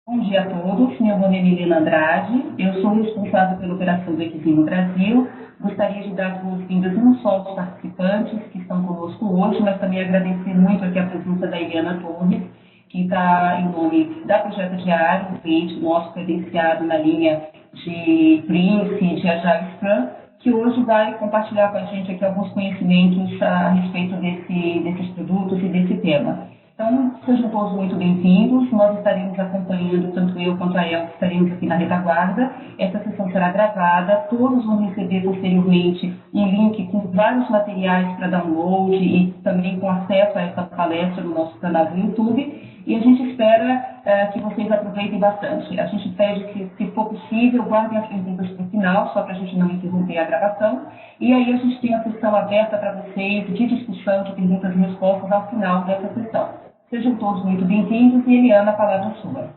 Bom dia a todos, meu nome é Milena Andrade, eu sou responsável pela operação do Equivim no Brasil. Gostaria de dar as boas-vindas não só aos participantes que estão conosco hoje, mas também agradecer muito aqui a presença da Eliana Torres, que está em nome da Projeto Diário, um cliente nosso credenciado na linha de Prince, de Agile Scrum, que hoje vai compartilhar com a gente aqui alguns conhecimentos a respeito desses produtos e desse tema. Então, sejam todos muito bem-vindos. Nós estaremos acompanhando, tanto eu quanto a El, que estaremos aqui na retaguarda. Essa sessão será gravada, todos vão receber posteriormente um link com vários materiais para download e também com acesso a essa palestra no nosso canal do YouTube. E a gente espera que vocês aproveitem bastante. A gente pede que, se for possível, guardem as perguntas para o final, só para a gente não interromper a gravação. E aí a gente tem a sessão aberta para vocês, de discussão, de perguntas e respostas ao final dessa sessão. Sejam todos muito bem-vindos e Eliana, a palavra é sua.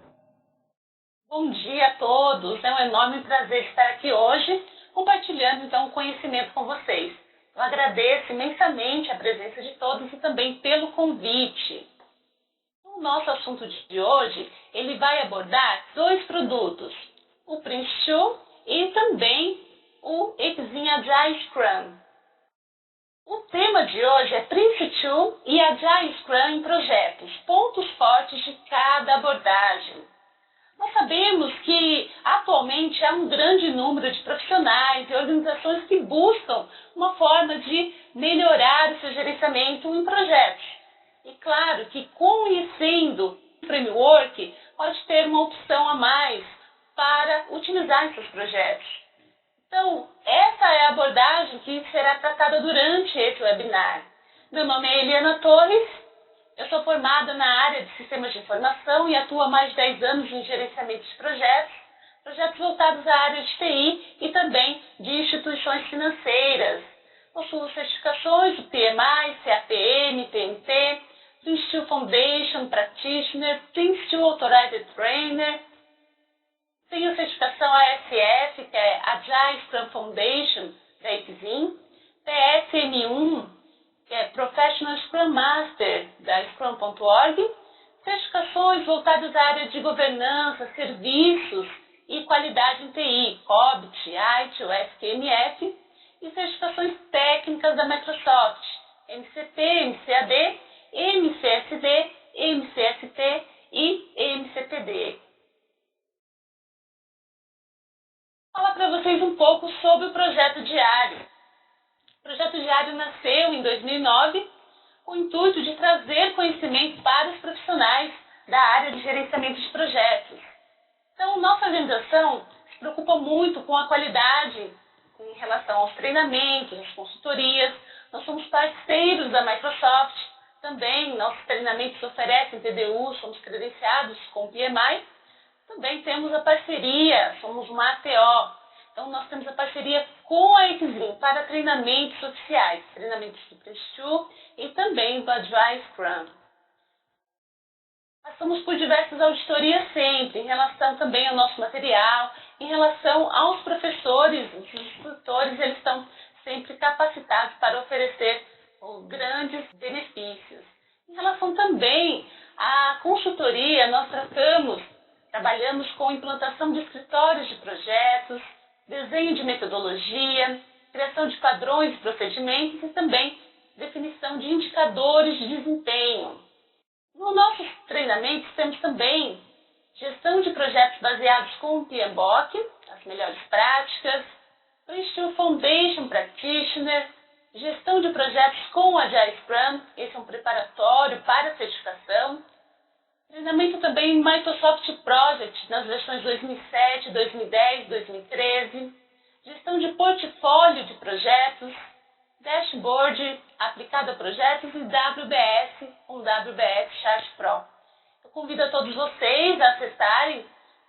Bom dia a todos, é um enorme prazer estar aqui hoje, compartilhando então o conhecimento com vocês. Eu agradeço imensamente a presença de todos e também pelo convite. O nosso assunto de hoje, ele vai abordar dois produtos, o Prince2 e também o Equivim Agile Scrum. O tema de hoje é Prince2 e Agile Scrum em projetos, pontos fortes de cada abordagem. Nós sabemos que atualmente há um grande número de profissionais e organizações que buscam uma forma de melhorar o seu gerenciamento em projetos. E claro que conhecendo o framework pode ter uma opção a mais para utilizar em seus projetos. Então, essa é a abordagem que será tratada durante esse webinar. Meu nome é Eliana Torres, eu sou formada na área de sistemas de informação e atuo há mais de 10 anos em gerenciamento de projetos voltados à área de TI e também de instituições financeiras. Possuo certificações do PMI, CAPM, PMT, Prince2 Foundation Practitioner, Prince2 Authorized Trainer. Tenho certificação ASF, que é Agile Scrum Foundation, da Equivim, PSM1, que é Professional Scrum Master, da Scrum.org, certificações voltadas à área de governança, serviços e qualidade em TI, COBIT, ITIL, SQMF, e certificações técnicas da Microsoft, MCP, MCAD, MCSD, MCST e MCPD. Vou falar para vocês um pouco sobre o Projeto Diário. O Projeto Diário nasceu em 2009 com o intuito de trazer conhecimento para os profissionais da área de gerenciamento de projetos. Então, nossa organização se preocupa muito com a qualidade em relação aos treinamentos, às consultorias. Nós somos parceiros da Microsoft, também nossos treinamentos oferecem TDU, somos credenciados com o PMI. Também temos a parceria, somos uma ATO. Então, nós temos a parceria com a Equivim para treinamentos oficiais, treinamentos do Prince2 e também do Agile Scrum. Passamos por diversas auditorias sempre, em relação também ao nosso material, em relação aos professores, os instrutores, eles estão sempre capacitados para oferecer grandes benefícios. Em relação também à consultoria, nós trabalhamos com implantação de escritórios de projetos, desenho de metodologia, criação de padrões e procedimentos e também definição de indicadores de desempenho. Nos nossos treinamentos temos também gestão de projetos baseados com o PMBOK, as melhores práticas, Prince2 Foundation Practitioner, gestão de projetos com o Agile Scrum, esse é um preparatório para a certificação, treinamento também em Microsoft Project nas versões 2007, 2010, 2013, gestão de portfólio de projetos, dashboard aplicado a projetos e WBS com WBS Chart Pro. Eu convido a todos vocês a acessarem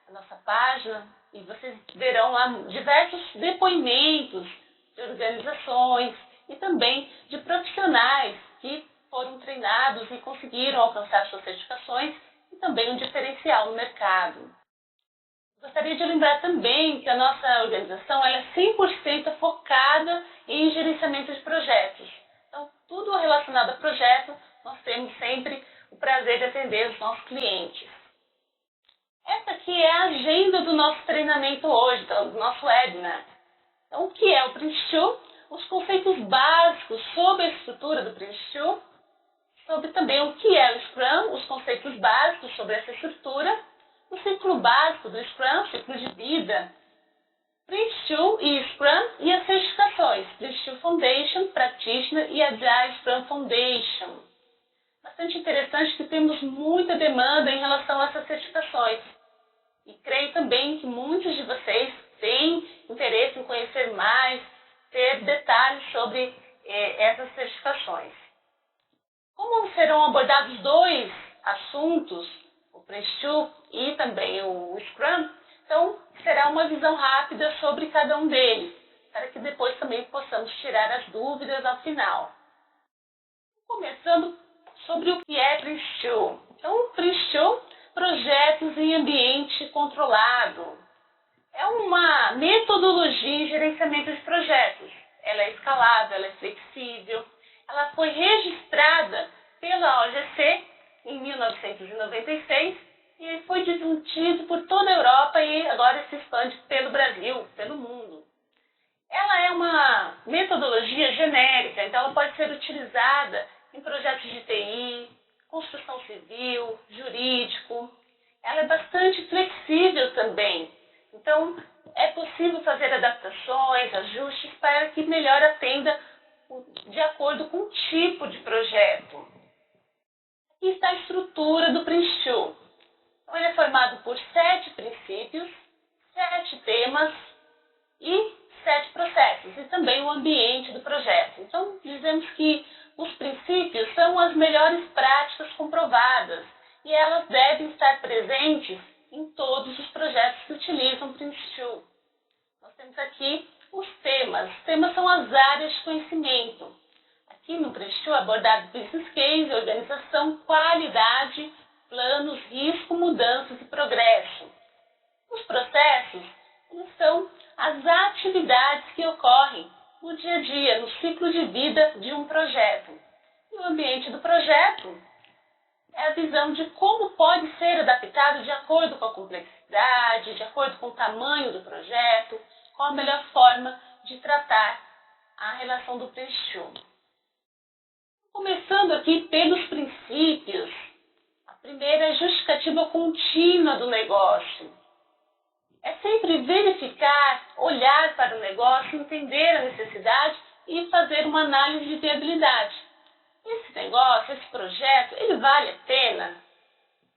a nossa página e vocês verão lá diversos depoimentos de organizações e também de profissionais que foram treinados e conseguiram alcançar suas certificações e também um diferencial no mercado. Gostaria de lembrar também que a nossa organização é 100% focada em gerenciamento de projetos. Então, tudo relacionado a projeto, nós temos sempre o prazer de atender os nossos clientes. Essa é a agenda do nosso treinamento hoje, do nosso webinar. Então, o que é o Prince2? Os conceitos básicos sobre a estrutura do Prince2, sobre também o que é o Scrum, os conceitos básicos sobre essa estrutura, o ciclo básico do Scrum, ciclo de vida, Prince2 e Scrum e as certificações, Prince2 Foundation, Practitioner e Agile Scrum Foundation. Bastante interessante que temos muita demanda em relação a essas certificações. E creio também que muitos de vocês têm interesse em conhecer mais, ter detalhes sobre essas certificações. Como serão abordados dois assuntos, o Prince2 e também o Scrum, então será uma visão rápida sobre cada um deles, para que depois também possamos tirar as dúvidas ao final. Começando sobre o que é Prince2. Então, Prince2, projetos em ambiente controlado. É uma metodologia em gerenciamento de projetos. Ela é escalável, ela é flexível. Ela foi registrada pela OGC em 1996 e foi difundido por toda a Europa e agora se expande pelo Brasil, pelo mundo. Ela é uma metodologia genérica, então ela pode ser utilizada em projetos de TI, construção civil, jurídico. Ela é bastante flexível também. Então, é possível fazer adaptações, ajustes para que melhor atenda de acordo com o tipo de projeto. Aqui está a estrutura do Prince2. Então, ele é formado por 7 princípios, 7 temas e 7 processos, e também o ambiente do projeto. Então, dizemos que os princípios são as melhores práticas comprovadas e elas devem estar presentes em todos os projetos que utilizam Prince2. Nós temos aqui os temas. Os temas são as áreas de conhecimento. Aqui no Prince2 abordado business case, organização, qualidade, planos, risco, mudanças e progresso. Os processos são as atividades que ocorrem no dia a dia, no ciclo de vida de um projeto. E o ambiente do projeto é a visão de como pode ser adaptado de acordo com a complexidade, de acordo com o tamanho do projeto, qual a melhor forma de tratar a relação do Prince2. Começando aqui pelos princípios, a primeira é a justificativa contínua do negócio. É sempre verificar, olhar para o negócio, entender a necessidade e fazer uma análise de viabilidade. Esse negócio, esse projeto, ele vale a pena?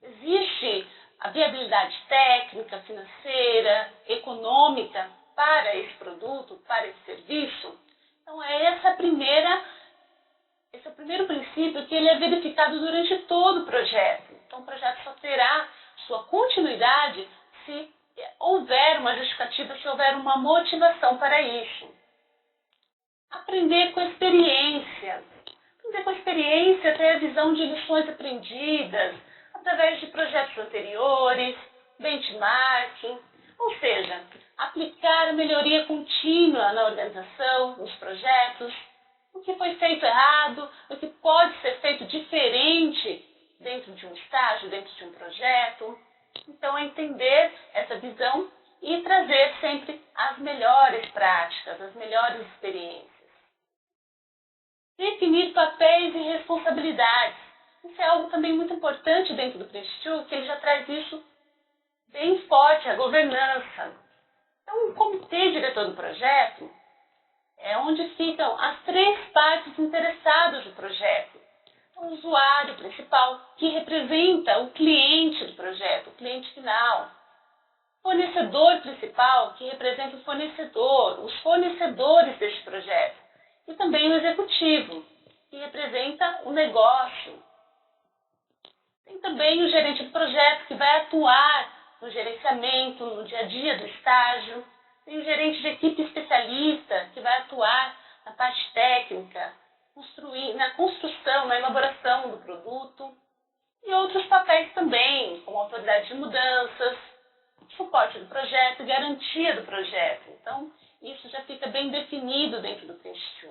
Existe a viabilidade técnica, financeira, econômica para esse produto, para esse serviço? Então, esse é o primeiro princípio que ele é verificado durante todo o projeto. Então, o projeto só terá sua continuidade se houver uma justificativa, se houver uma motivação para isso. Aprender com a experiência. Aprender com a experiência, ter a visão de lições aprendidas, através de projetos anteriores, benchmarking, ou seja, aplicar a melhoria contínua na organização, nos projetos, o que foi feito errado, o que pode ser feito diferente dentro de um estágio, dentro de um projeto. Então, é entender essa visão e trazer sempre as melhores práticas, as melhores experiências. Definir papéis e responsabilidades. Isso é algo também muito importante dentro do Prince2, que ele já traz isso bem forte, a governança. Então, o comitê diretor do projeto é onde ficam as 3 partes interessadas no projeto. O usuário principal, que representa o cliente do projeto, o cliente final. O fornecedor principal, que representa o fornecedor, os fornecedores deste projeto. E também o executivo, que representa o negócio. Tem também o gerente do projeto, que vai atuar no gerenciamento, no dia a dia do estágio. Tem o gerente de equipe especialista, que vai atuar na parte técnica, na construção, na elaboração do produto. E outros papéis também, como autoridade de mudanças, suporte do projeto, garantia do projeto. Então, isso já fica bem definido dentro do Prince2.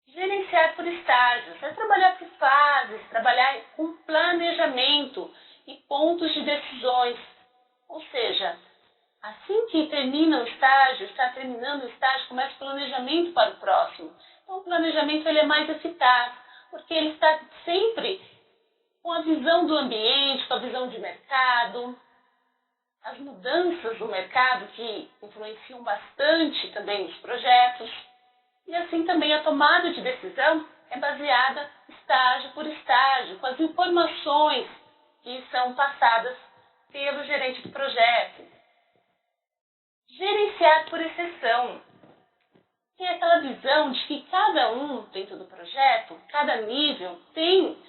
Gerenciar por estágios, é trabalhar por fases, trabalhar com planejamento e pontos de decisões. Ou seja, assim que termina o estágio, está terminando o estágio, começa o planejamento para o próximo. Então, o planejamento ele é mais eficaz, porque ele está sempre com a visão do ambiente, com a visão de mercado, as mudanças do mercado que influenciam bastante também os projetos. E assim também a tomada de decisão é baseada estágio por estágio, com as informações que são passadas pelo gerente do projeto. Gerenciar por exceção. Tem aquela visão de que cada um dentro do projeto, cada nível, tem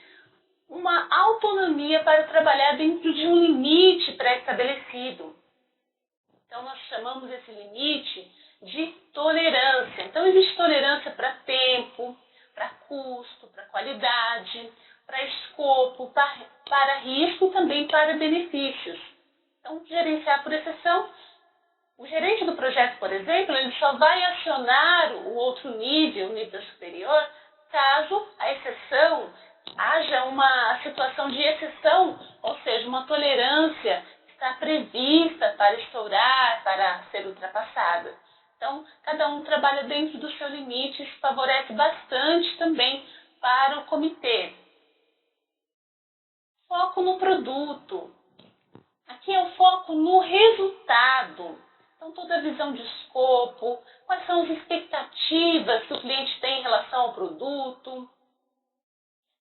uma autonomia para trabalhar dentro de um limite pré-estabelecido. Então, nós chamamos esse limite de tolerância. Então, existe tolerância para tempo, para custo, para qualidade, para escopo, para risco e também para benefícios. Então, gerenciar por exceção. O gerente do projeto, por exemplo, ele só vai acionar o outro nível, o nível superior, caso a exceção haja uma situação de exceção, ou seja, uma tolerância está prevista para estourar, para ser ultrapassada. Então, cada um trabalha dentro do seu limite, isso favorece bastante também para o comitê. Foco no produto. Aqui é o foco no resultado. Então, toda a visão de escopo, quais são as expectativas que o cliente tem em relação ao produto,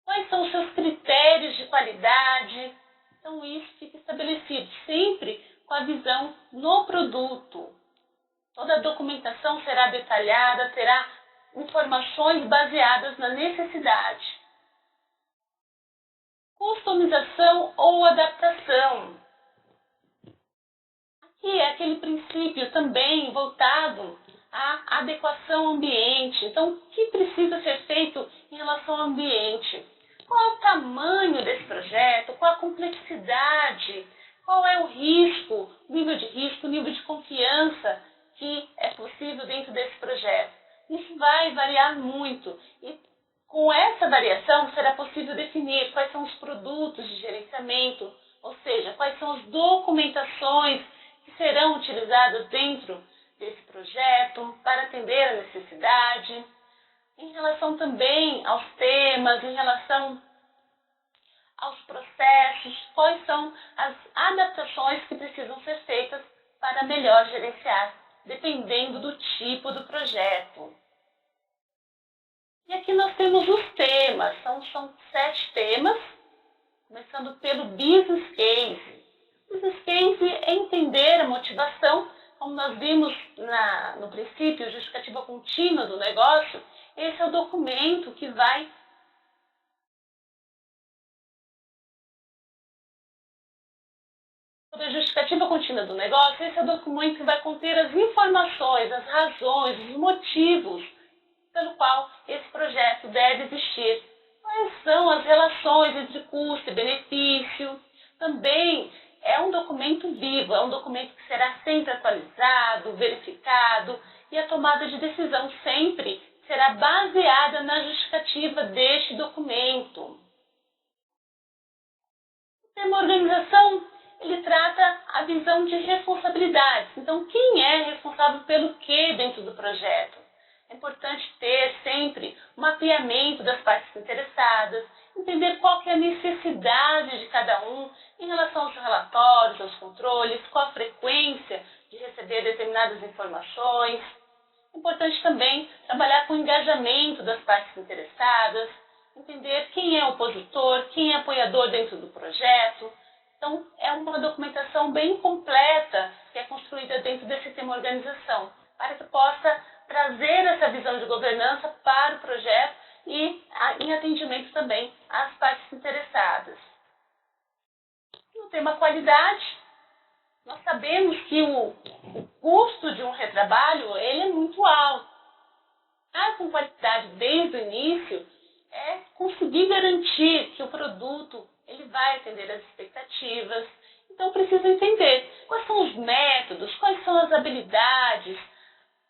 quais são os seus critérios de qualidade. Então, isso fica estabelecido sempre com a visão no produto. Toda a documentação será detalhada, terá informações baseadas na necessidade. Customização ou adaptação. Aqui é aquele princípio também voltado à adequação ao ambiente. Então, o que precisa ser feito em relação ao ambiente? Qual é o tamanho desse projeto? Qual a complexidade? Qual é o risco, o nível de confiança que é possível dentro desse projeto? Isso vai variar muito e com essa variação será possível definir quais são os produtos de gerenciamento, ou seja, quais são as documentações que serão utilizadas dentro desse projeto para atender a necessidade. Em relação também aos temas, em relação aos processos, quais são as adaptações que precisam ser feitas para melhor gerenciar, dependendo do tipo do projeto. E aqui nós temos os temas, são 7 temas, começando pelo Business Case. Business Case é entender a motivação, como nós vimos no princípio, justificativa contínua do negócio. Esse é o documento que vai sobre a justificativa contínua do negócio. Esse é o documento que vai conter as informações, as razões, os motivos pelo qual esse projeto deve existir. Quais são as relações entre custo e benefício? Também é um documento vivo, é um documento que será sempre atualizado, verificado, e a tomada de decisão sempre será baseada na justificativa deste documento. O tema organização, ele trata a visão de responsabilidades. Então, quem é responsável pelo que dentro do projeto? É importante ter sempre um mapeamento das partes interessadas, entender qual que é a necessidade de cada um em relação aos relatórios, aos controles, qual a frequência de receber determinadas informações. É importante também trabalhar com o engajamento das partes interessadas, entender quem é opositor, quem é apoiador dentro do projeto. Então, é uma documentação bem completa que é construída dentro desse tema organização, para que possa trazer essa visão de governança para o projeto e em atendimento também às partes interessadas. No tema qualidade, nós sabemos que o custo de um retrabalho ele é muito alto. Com qualidade desde o início é conseguir garantir que o produto ele vai atender às expectativas. Então, precisa entender quais são os métodos, quais são as habilidades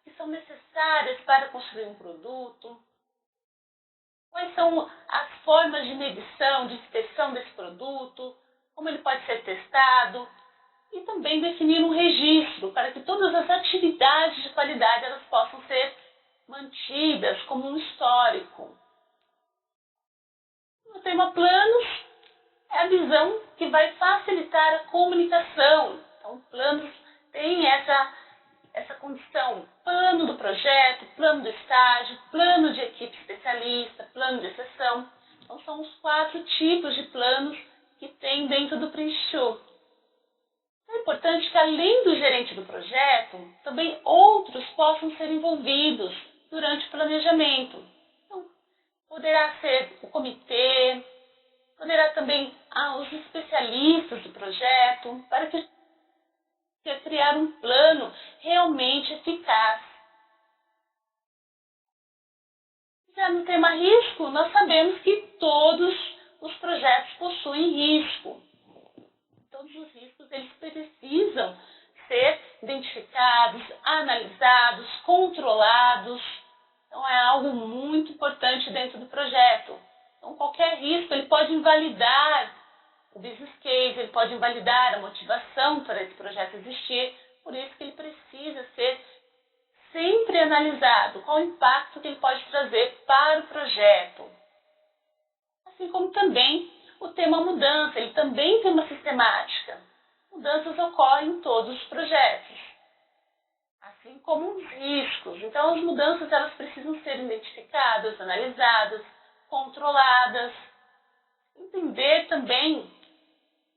que são necessárias para construir um produto, quais são as formas de medição, de inspeção desse produto, como ele pode ser testado. e também definir um registro para que todas as atividades de qualidade elas possam ser mantidas como um histórico. O tema planos é a visão que vai facilitar a comunicação. Então, planos tem essa condição: plano do projeto, plano do estágio, plano de equipe especialista, plano de exceção. Então, são os 4 tipos de planos que tem dentro do Prince2. É importante que, além do gerente do projeto, também outros possam ser envolvidos durante o planejamento. Então, poderá ser o comitê, poderá também os especialistas do projeto, para que criar um plano realmente eficaz. Já no tema risco, nós sabemos que todos os projetos possuem risco. Todos os riscos eles precisam ser identificados, analisados, controlados. Então é algo muito importante dentro do projeto. Então qualquer risco ele pode invalidar o business case, ele pode invalidar a motivação para esse projeto existir. Por isso que ele precisa ser sempre analisado, qual o impacto que ele pode trazer para o projeto. Assim como também o tema mudança, ele também tem uma sistemática. Mudanças ocorrem em todos os projetos, assim como os riscos. Então, as mudanças elas precisam ser identificadas, analisadas, controladas. Entender também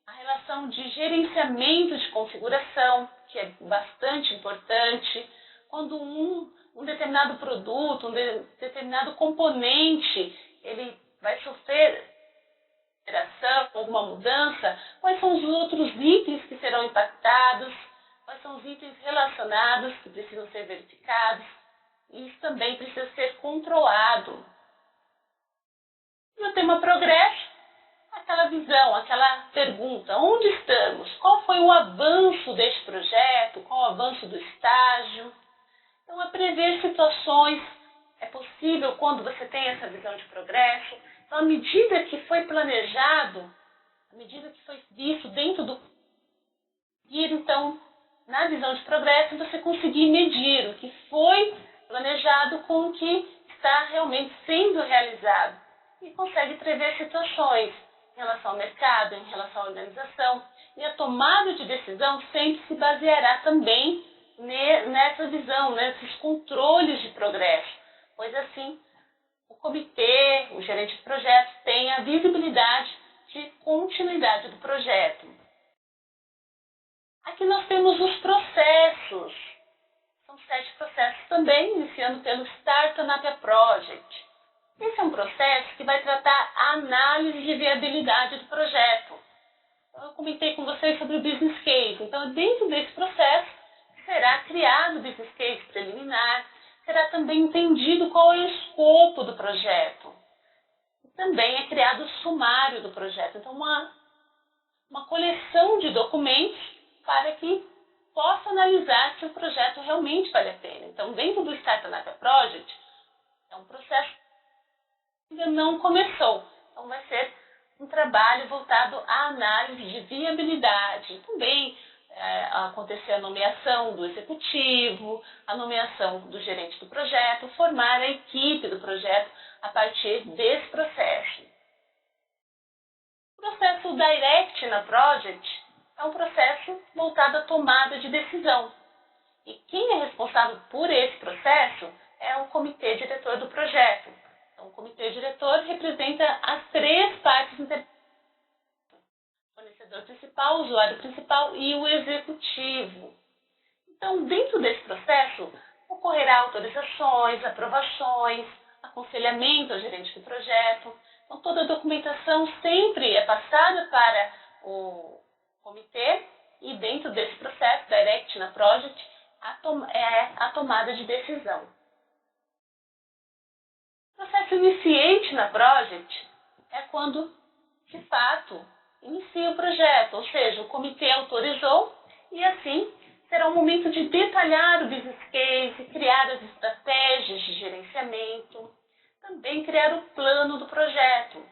a relação de gerenciamento de configuração, que é bastante importante. Quando um determinado produto, um determinado componente, ele vai sofrer alguma mudança, quais são os outros itens que serão impactados, quais são os itens relacionados que precisam ser verificados. Isso também precisa ser controlado. No tema progresso, aquela visão, aquela pergunta: onde estamos? Qual foi o avanço deste projeto? Qual o avanço do estágio? Então, prever situações é possível quando você tem essa visão de progresso. Então, à medida que foi planejado, à medida que foi visto dentro do então, na visão de progresso, você conseguir medir o que foi planejado com o que está realmente sendo realizado. E consegue prever situações em relação ao mercado, em relação à organização. E a tomada de decisão sempre se baseará também nessa visão, nesses controles de progresso. Pois assim, o comitê, o gerente de projetos, tem a visibilidade de continuidade do projeto. Aqui nós temos os processos. São 7 processos também, iniciando pelo Startup Project. Esse é um processo que vai tratar a análise de viabilidade do projeto. Eu comentei com vocês sobre o business case. Então, dentro desse processo, será criado o business case preliminar, será também entendido qual é o escopo do projeto. Também é criado o sumário do projeto. Então, uma coleção de documentos para que possa analisar se o projeto realmente vale a pena. Então, dentro do Startup Project, é um processo que ainda não começou. Então, vai ser um trabalho voltado à análise de viabilidade. Também acontecer a nomeação do executivo, a nomeação do gerente do projeto, formar a equipe do projeto a partir desse processo. O processo Direct na Project é um processo voltado à tomada de decisão. E quem é responsável por esse processo é o comitê diretor do projeto. Então, o comitê diretor representa as 3 partes interessadas: fornecedor principal, usuário principal e o executivo. Então, dentro desse processo, ocorrerá autorizações, aprovações, aconselhamento ao gerente do projeto. Então, toda a documentação sempre é passada para o comitê e dentro desse processo, Direct na Project, é a tomada de decisão. O processo Initiate na Project é quando, de fato, inicia o projeto, ou seja, o comitê autorizou e assim será um momento de detalhar o business case, criar as estratégias de gerenciamento, também criar o plano do projeto.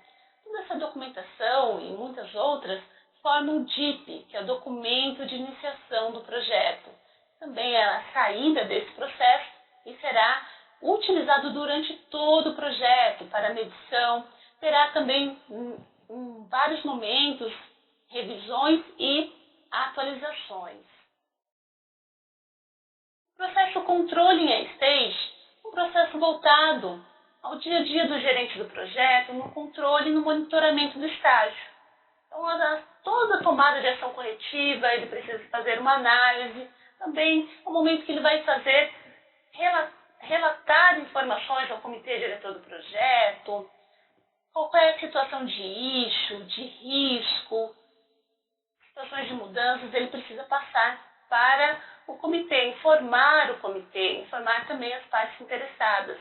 Toda essa documentação e muitas outras forma o DIP, que é o documento de iniciação do projeto. Também é a saída desse processo e será utilizado durante todo o projeto para medição. Terá também, em vários momentos, revisões e atualizações. O processo Controlling a Stage, um processo voltado ao dia a dia do gerente do projeto, no controle e no monitoramento do estágio. Então, toda a tomada de ação corretiva, ele precisa fazer uma análise. Também é o momento que ele vai fazer, relatar informações ao comitê diretor do projeto, qualquer situação de issue, de risco, situações de mudanças, ele precisa passar para o comitê, informar o comitê, informar também as partes interessadas.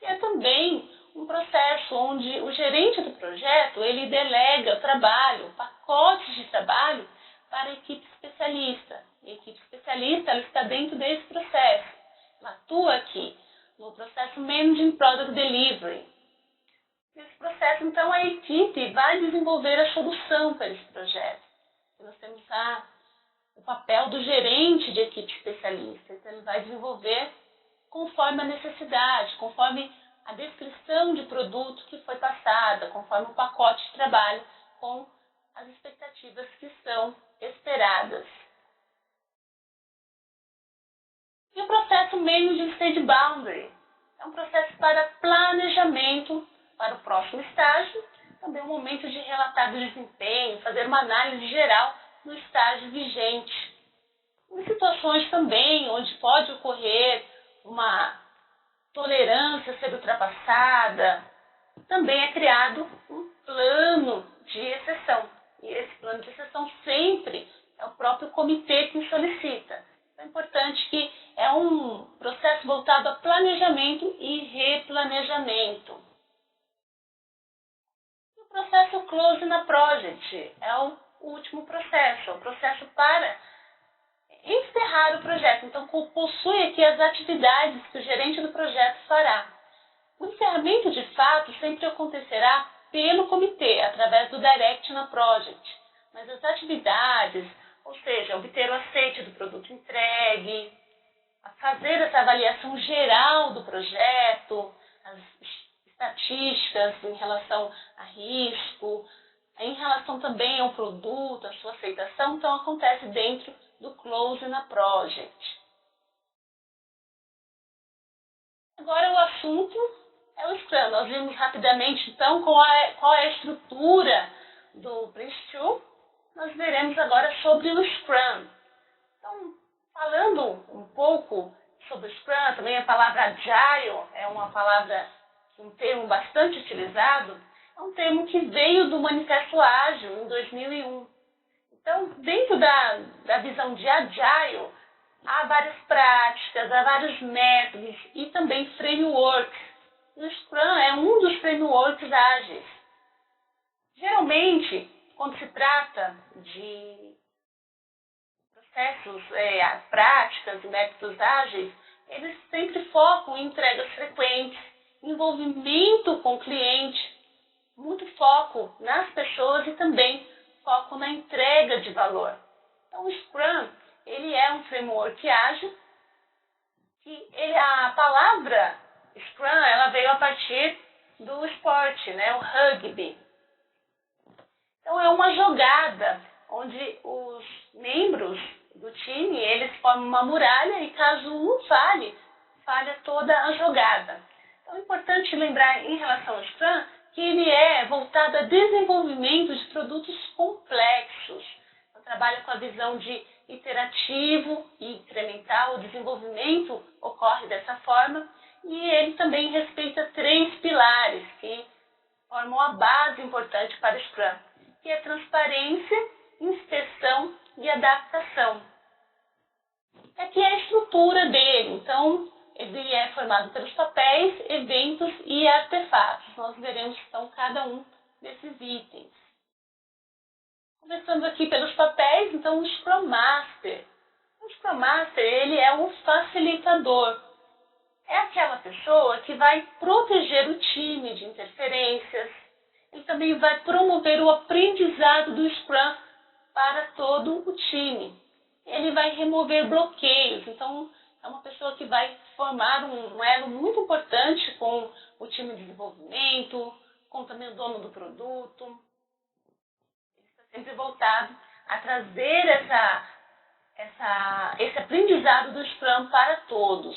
E é também um processo onde o gerente do projeto, ele delega o trabalho, pacotes de trabalho para a equipe especialista. E a equipe especialista, ela está dentro desse processo. Ela atua aqui no processo Managing Product Delivery. Nesse processo, então, a equipe vai desenvolver a solução para esse projeto. Nós temos o papel do gerente de equipe especialista. Então, ele vai desenvolver conforme a necessidade, conforme a descrição de produto que foi passada, conforme o pacote de trabalho, com as expectativas que são esperadas. E o processo Managing Stage Boundary é um processo para planejamento para o próximo estágio, também um momento de relatar do desempenho, fazer uma análise geral do estágio vigente. Em situações também onde pode ocorrer uma tolerância ser ultrapassada, também é criado um plano de exceção. E esse plano de exceção sempre é o próprio comitê que solicita. É importante que é um processo voltado a planejamento e replanejamento. O processo Close na Project é o último processo, é o processo para encerrar o projeto. Então, possui aqui as atividades que o gerente do projeto fará. O encerramento, de fato, sempre acontecerá pelo comitê, através do Direct na Project. Mas as atividades, ou seja, obter o aceite do produto entregue, fazer essa avaliação geral do projeto, as estatísticas em relação a risco, em relação também ao produto, a sua aceitação, então acontece dentro do Close na Project. Agora o assunto é o Scrum. Nós vimos rapidamente então qual é a estrutura do Prince2. Nós veremos agora sobre o Scrum. Então, falando um pouco sobre o Scrum, também a palavra Agile é uma palavra, um termo bastante utilizado, é um termo que veio do Manifesto Ágil em 2001. Então, dentro da visão de Agile, há várias práticas, há vários métodos e também frameworks. O Scrum é um dos frameworks ágeis. Geralmente, quando se trata de processos, práticas e métodos ágeis, eles sempre focam em entregas frequentes, envolvimento com o cliente, muito foco nas pessoas e também foco na entrega de valor. Então, o Scrum, ele é um framework ágil, a palavra Scrum, ela veio a partir do esporte, né, o rugby. Então, é uma jogada onde os membros do time, eles formam uma muralha e caso um falha toda a jogada. Então, é importante lembrar em relação ao Scrum que ele é voltado a desenvolvimento de produtos complexos. Então, trabalha com a visão de iterativo e incremental, o desenvolvimento ocorre dessa forma, e ele também respeita 3 pilares que formam a base importante para o Scrum, que é transparência, inspeção e adaptação. Aqui é a estrutura dele, então ele é formado pelos papéis, eventos e artefatos. Nós veremos então cada um desses itens. Começando aqui pelos papéis, então o Scrum Master. O Scrum Master, ele é um facilitador. É aquela pessoa que vai proteger o time de interferências. Ele também vai promover o aprendizado do Scrum para todo o time. Ele vai remover bloqueios, então é uma pessoa que vai formar um elo muito importante com o time de desenvolvimento, com também o dono do produto. Ele está sempre voltado a trazer esse aprendizado do Scrum para todos.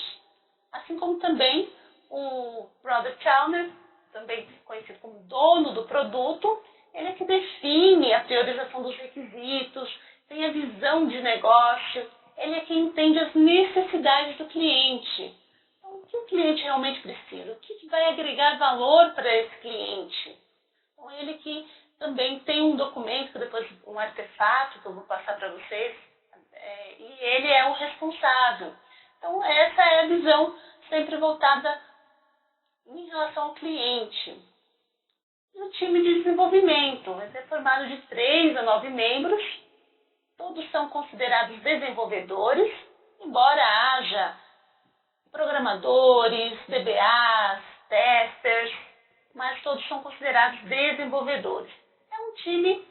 Assim como também o Product Owner, também conhecido como dono do produto, ele é que define a priorização dos requisitos, tem a visão de negócio, ele é quem entende as necessidades do cliente. Então, o que o cliente realmente precisa? O que vai agregar valor para esse cliente? Então, ele que também tem um documento, que depois um artefato que eu vou passar para vocês, e ele é o responsável. Então, essa é a visão sempre voltada em relação ao cliente. E o time de desenvolvimento vai ser formado de 3 a 9 membros. Todos são considerados desenvolvedores, embora haja programadores, DBAs, testers, mas todos são considerados desenvolvedores. É um time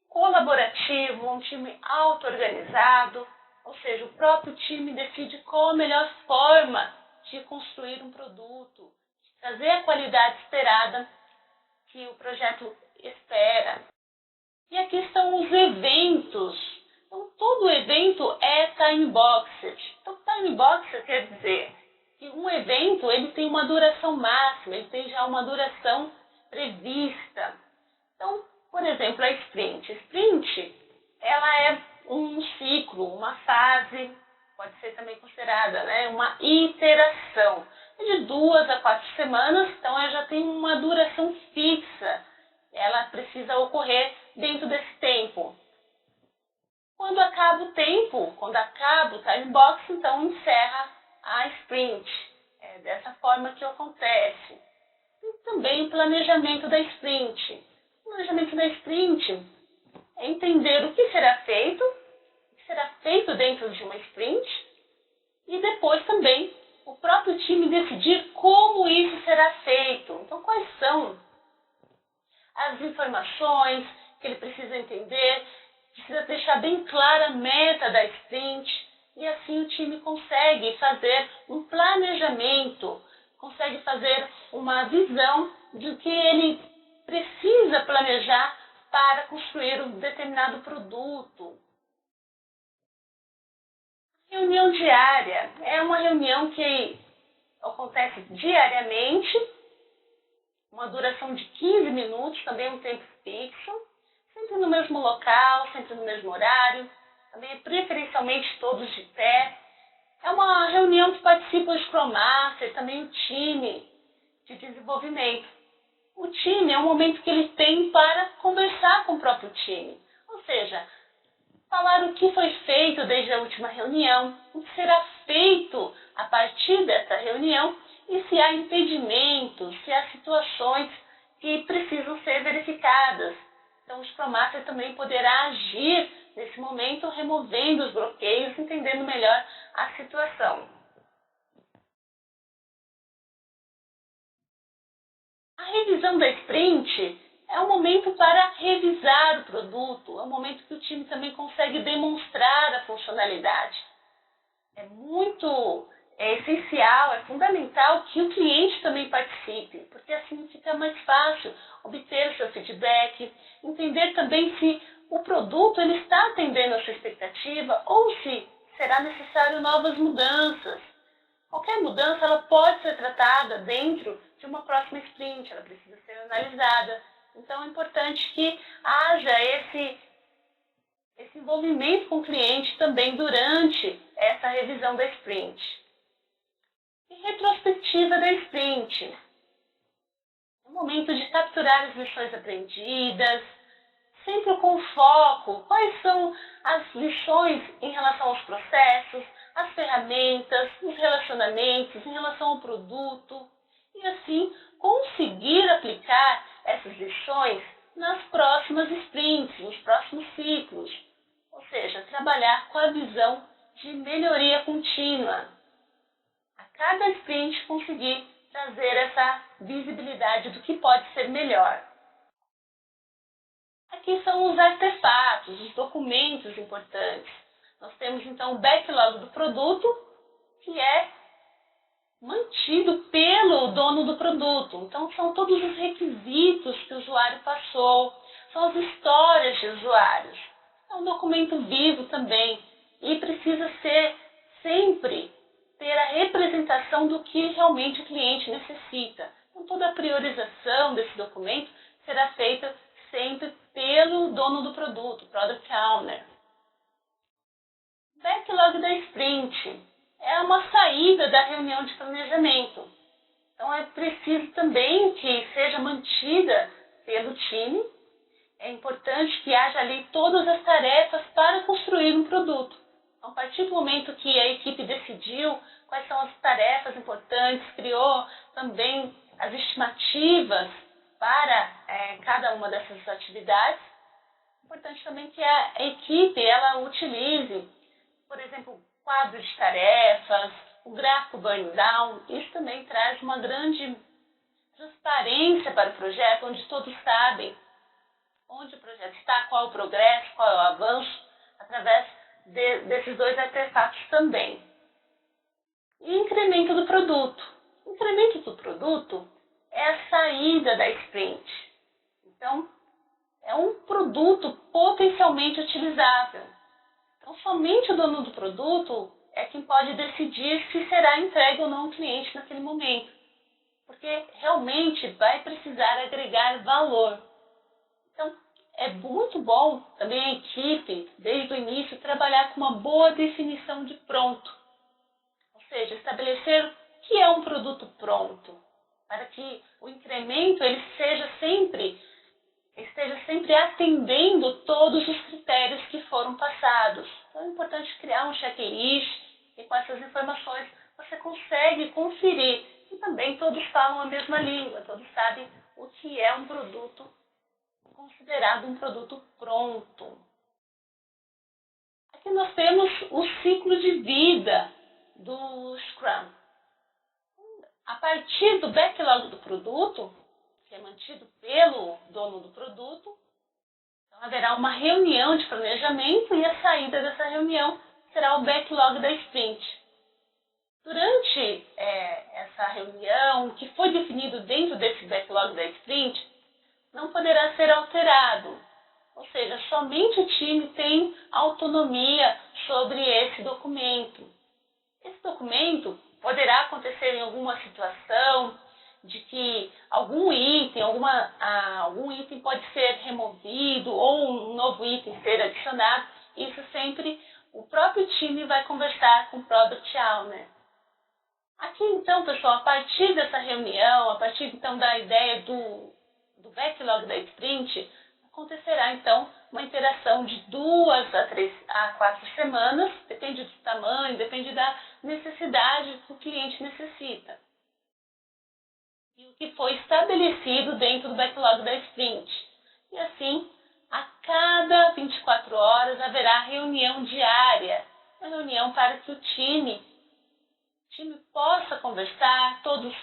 colaborativo, um time auto-organizado, ou seja, o próprio time decide qual a melhor forma de construir um produto, de trazer a qualidade esperada que o projeto espera. E aqui estão os eventos. Então, todo evento é time-boxed. Então, time-boxed quer dizer que um evento ele tem uma duração máxima, ele tem já uma duração prevista. Então, por exemplo, a sprint. Sprint, ela é um ciclo, uma fase, pode ser também considerada, né, uma iteração. É de 2 a 4 semanas, então ela já tem uma duração fixa. Ela precisa ocorrer dentro desse tempo. Quando acaba o tempo, quando acaba o time box, então encerra a sprint. É dessa forma que acontece. E também o planejamento da sprint. O planejamento da sprint é entender o que será feito dentro de uma sprint, e depois também o próprio time decidir como isso será feito. Então, quais são as informações que ele precisa entender, precisa deixar bem clara a meta da sprint, e assim o time consegue fazer um planejamento, consegue fazer uma visão do que ele precisa planejar para construir um determinado produto. Reunião diária é uma reunião que acontece diariamente, uma duração de 15 minutos, também um tempo fixo, sempre no mesmo local, sempre no mesmo horário, também preferencialmente todos de pé. É uma reunião que participa o Scrum Master, também o time de desenvolvimento. O time é um momento que ele tem para conversar com o próprio time, ou seja, falar o que foi feito desde a última reunião, o que será feito a partir dessa reunião e se há impedimentos, se há situações que precisam ser verificadas. Então, o Scrum Master também poderá agir nesse momento, removendo os bloqueios, entendendo melhor a situação. A revisão da sprint é um momento para revisar o produto, é um momento que o time também consegue demonstrar a funcionalidade. É essencial, é fundamental que o cliente também participe, porque assim fica mais fácil obter o seu feedback, entender também se o produto ele está atendendo a sua expectativa ou se será necessário novas mudanças. Qualquer mudança ela pode ser tratada dentro de uma próxima sprint, ela precisa ser analisada. Então é importante que haja esse envolvimento com o cliente também durante essa revisão da sprint. E retrospectiva da sprint. É o momento de capturar as lições aprendidas, sempre com foco. Quais são as lições em relação aos processos, as ferramentas, os relacionamentos, em relação ao produto. E assim, conseguir aplicar essas lições nas próximas sprints, nos próximos ciclos. Ou seja, trabalhar com a visão de melhoria contínua. A cada sprint conseguir trazer essa visibilidade do que pode ser melhor. aqui são os artefatos, os documentos importantes. Nós temos então o backlog do produto, que é mantido pelo dono do produto. Então são todos os requisitos que o usuário passou, são as histórias de usuários. É um documento vivo também e precisa ser sempre ter a representação do que realmente o cliente necessita. Então toda a priorização desse documento será feita sempre pelo dono do produto, Product Owner. Backlog da Sprint é uma saída da reunião de planejamento. Então é preciso também que seja mantida pelo time. É importante que haja ali todas as tarefas para construir um produto. Então, a partir do momento que a equipe decidiu quais são as tarefas importantes, criou também as estimativas para cada uma dessas atividades, é importante também que a equipe ela utilize, por exemplo, quadro de tarefas, o gráfico burn down. Isso também traz uma grande transparência para o projeto, onde todos sabem onde o projeto está, qual o progresso, qual é o avanço, através desses dois artefatos também. E incremento do produto. O incremento do produto é a saída da sprint. Então, é um produto potencialmente utilizável. Então, somente o dono do produto é quem pode decidir se será entregue ou não ao cliente naquele momento. Porque realmente vai precisar agregar valor. Então, é muito bom também a equipe, desde o início, trabalhar com uma boa definição de pronto. Ou seja, estabelecer o que é um produto pronto, para que o incremento ele esteja sempre atendendo todos os critérios que foram passados. Então, é importante criar um checklist e com essas informações você consegue conferir. E também todos falam a mesma língua, todos sabem o que é um produto considerado um produto pronto. Aqui nós temos o ciclo de vida do Scrum. A partir do backlog do produto, que é mantido pelo dono do produto, então haverá uma reunião de planejamento e a saída dessa reunião será o backlog da sprint. Durante essa reunião, que foi definido dentro desse backlog da sprint, não poderá ser alterado. Ou seja, somente o time tem autonomia sobre esse documento. Esse documento poderá acontecer em alguma situação de que algum item pode ser removido ou um novo item ser adicionado. Isso sempre o próprio time vai conversar com o Product Owner. Aqui então, pessoal, a partir dessa reunião, a partir então da ideia do backlog da sprint, acontecerá então uma interação de 2 a 4 semanas, depende do tamanho, depende da necessidade que o cliente necessita. E o que foi estabelecido dentro do backlog da sprint. E assim, a cada 24 horas haverá reunião diária, uma reunião para que o time possa conversar, todos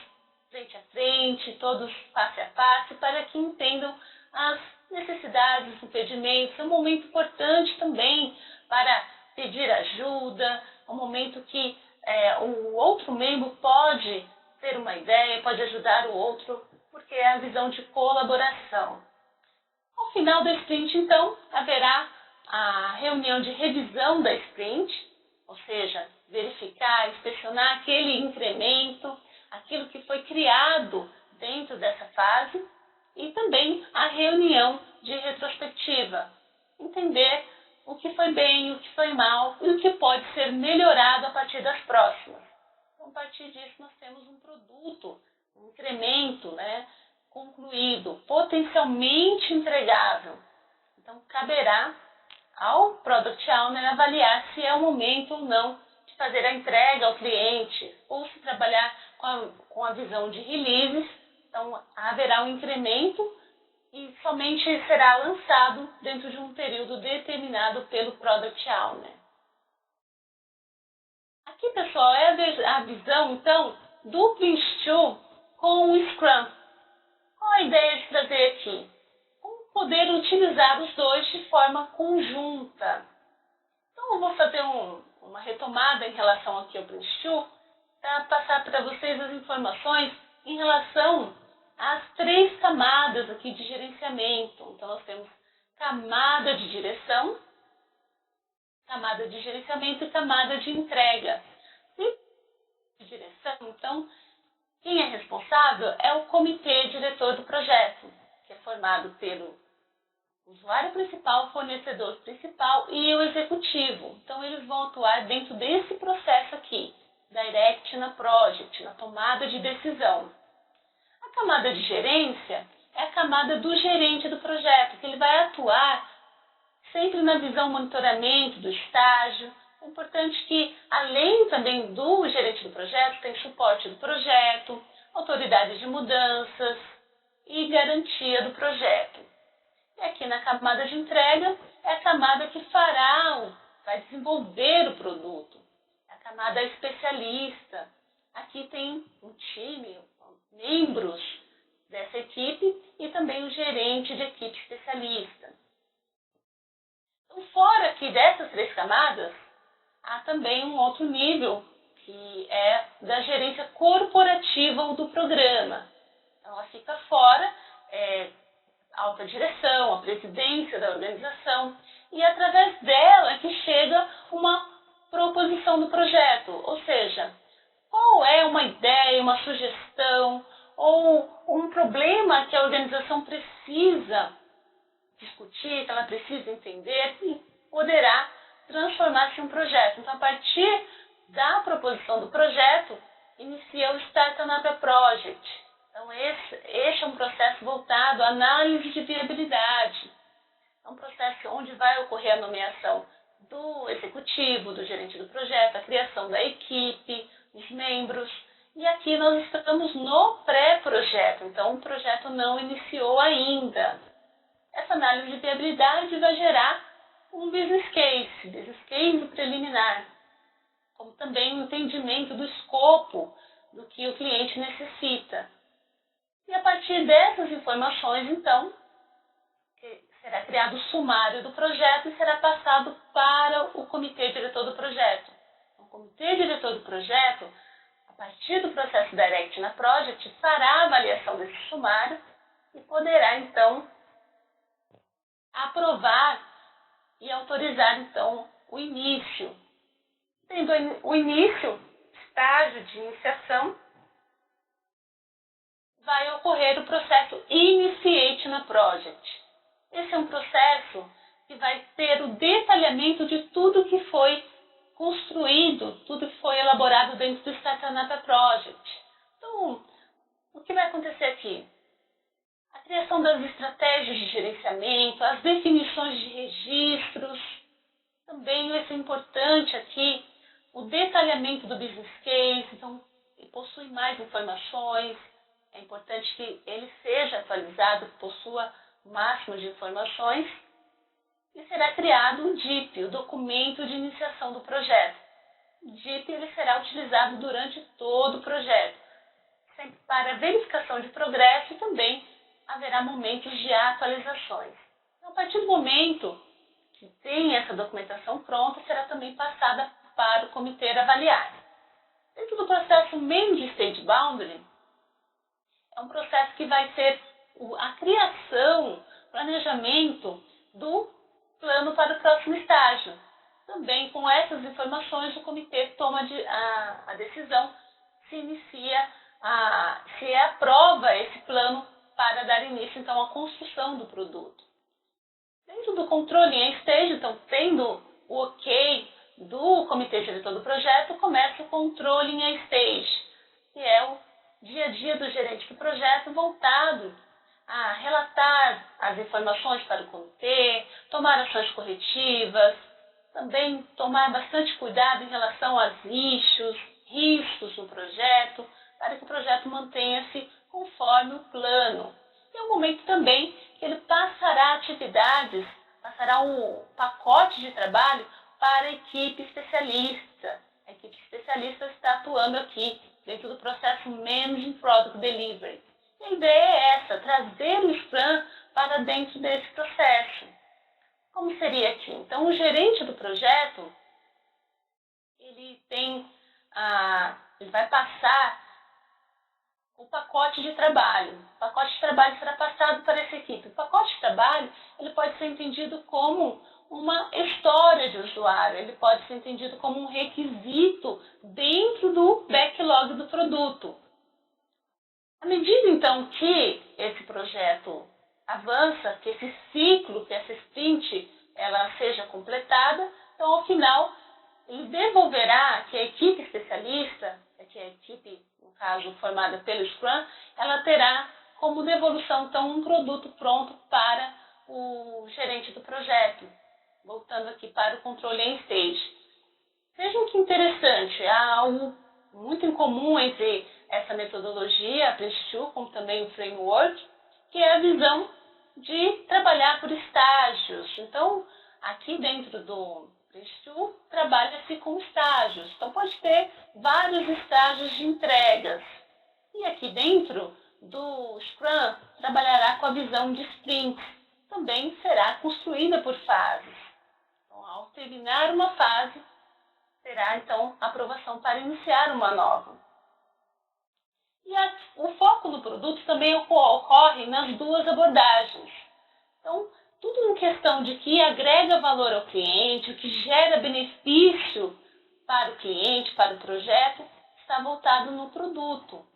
frente a frente, todos face a face, para que entendam as necessidades, os impedimentos. É um momento importante também para pedir ajuda, é um momento que o outro membro pode ter uma ideia, pode ajudar o outro, porque é a visão de colaboração. Ao final da sprint, então, haverá a reunião de revisão da sprint, ou seja, verificar, inspecionar aquele incremento, aquilo que foi criado dentro dessa fase, e também a reunião de retrospectiva. Entender o que foi bem, o que foi mal e o que pode ser melhorado a partir das próximas. Então, a partir disso, nós temos um produto, um incremento concluído, potencialmente entregável. Então, caberá ao Product Owner avaliar se é o momento ou não de fazer a entrega ao cliente, ou se trabalhar com a visão de releases. Então, haverá um incremento e somente será lançado dentro de um período determinado pelo Product Owner. Aqui, pessoal, é a visão, então, do Prince2 com o Scrum. Qual a ideia de trazer aqui? Como poder utilizar os dois de forma conjunta. Então, eu vou fazer uma retomada em relação aqui ao Prince2, para passar para vocês as informações em relação às 3 camadas aqui de gerenciamento. Então, nós temos camada de direção, camada de gerenciamento e camada de entrega. E de direção, então, quem é responsável é o comitê diretor do projeto, que é formado pelo usuário principal, fornecedor principal e o executivo. Então, eles vão atuar dentro desse processo aqui, Direct na Project, na tomada de decisão. A camada de gerência é a camada do gerente do projeto, que ele vai atuar sempre na visão monitoramento do estágio. É importante que, além também do gerente do projeto, tem suporte do projeto, autoridade de mudanças e garantia do projeto. E aqui na camada de entrega é a camada que vai desenvolver o produto. É a camada especialista. Aqui tem um time, membros dessa equipe e também o gerente de equipe especialista. Então, fora aqui dessas 3 camadas, há também um outro nível, que é da gerência corporativa do programa. Então, ela fica fora, a alta direção, a presidência da organização, e através dela que chega uma proposição do projeto, ou seja, qual é uma ideia, uma sugestão ou um problema que a organização precisa discutir, que ela precisa entender e poderá transformar-se em um projeto. Então, a partir da proposição do projeto, inicia o Startup Project. Então, esse é um processo voltado à análise de viabilidade. É um processo onde vai ocorrer a nomeação do executivo, do gerente do projeto, a criação da equipe, os membros. E aqui nós estamos no pré-projeto, então o projeto não iniciou ainda. Essa análise de viabilidade vai gerar um business case preliminar, como também um entendimento do escopo do que o cliente necessita. E a partir dessas informações, então, será criado o sumário do projeto e será passado para o comitê diretor do projeto. O comitê diretor do projeto, a partir do processo Direct na Project, fará a avaliação desse sumário e poderá, então, aprovar e autorizar, então, o início. Tendo o início, estágio de iniciação, vai ocorrer o processo Initiate na Project. Esse é um processo que vai ter o detalhamento de tudo que foi construído, tudo que foi elaborado dentro do Startup Project. Então, o que vai acontecer aqui? A criação das estratégias de gerenciamento, as definições de registros, também vai ser importante aqui o detalhamento do business case, então possui mais informações, é importante que ele seja atualizado, que possua o máximo de informações, e será criado o DIP, o Documento de Iniciação do Projeto. O DIP ele será utilizado durante todo o projeto, sempre para verificação de progresso e também haverá momentos de atualizações. Então, a partir do momento que tem essa documentação pronta, será também passada para o comitê avaliar. Dentro do processo Manage Stage Boundary, é um processo que vai ser a criação, planejamento do plano para o próximo estágio. Também com essas informações, o comitê toma a decisão se aprova esse plano para dar início, então, à construção do produto. Dentro do controle em stage, então, tendo o ok do comitê diretor do projeto, começa o controle em stage, que é o dia a dia do gerente do projeto voltado a relatar as informações para o comitê, tomar ações corretivas, também tomar bastante cuidado em relação aos riscos no projeto, para que o projeto mantenha-se conforme o plano. E é um momento também que ele passará atividades, passará um pacote de trabalho para a equipe especialista. A equipe especialista está atuando aqui dentro do processo Managing Product Delivery. E a ideia é essa, trazer o Scrum para dentro desse processo. Como seria aqui? Então, o gerente do projeto, ele vai passar o pacote de trabalho. O pacote de trabalho será passado para essa equipe. O pacote de trabalho ele pode ser entendido como uma história de usuário, ele pode ser entendido como um requisito dentro do backlog do produto. À medida, então, que esse projeto avança, que esse ciclo, que essa sprint, ela seja completada, então, ao final, ele devolverá que a equipe especialista, que é a equipe, no caso, formada pelo Scrum, ela terá como devolução, então, um produto pronto para o gerente do projeto. Voltando aqui para o controle em stage. Vejam que interessante, há algo muito em comum entre essa metodologia, a Prince2, como também o framework, que é a visão de trabalhar por estágios. Então, aqui dentro do Prince2, trabalha-se com estágios. Então, pode ter vários estágios de entregas. E aqui dentro do Scrum, trabalhará com a visão de sprints. Também será construída por fases. Então, ao terminar uma fase, terá, então, aprovação para iniciar uma nova. E o foco no produto também ocorre nas duas abordagens. Então, tudo em questão de que agrega valor ao cliente, o que gera benefício para o cliente, para o projeto, está voltado no produto.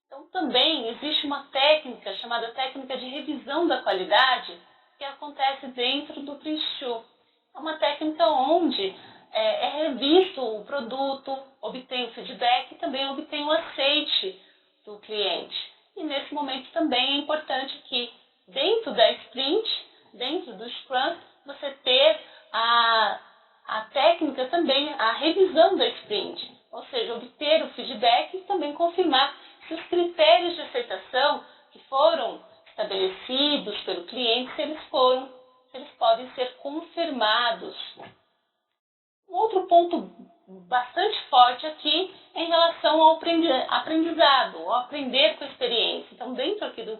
Então, também existe uma técnica chamada técnica de revisão da qualidade que acontece dentro do Prince2. É uma técnica onde é revisto o produto, obtém o feedback e também obtém o aceite do cliente. E nesse momento também é importante que dentro da sprint, dentro do Scrum, você ter a técnica também, a revisão da sprint. Ou seja, obter o feedback e também confirmar se os critérios de aceitação que foram estabelecidos pelo cliente, se eles podem ser confirmados. Um outro ponto bastante forte aqui é em relação ao aprendizado, ao aprender com a experiência. Então, dentro aqui do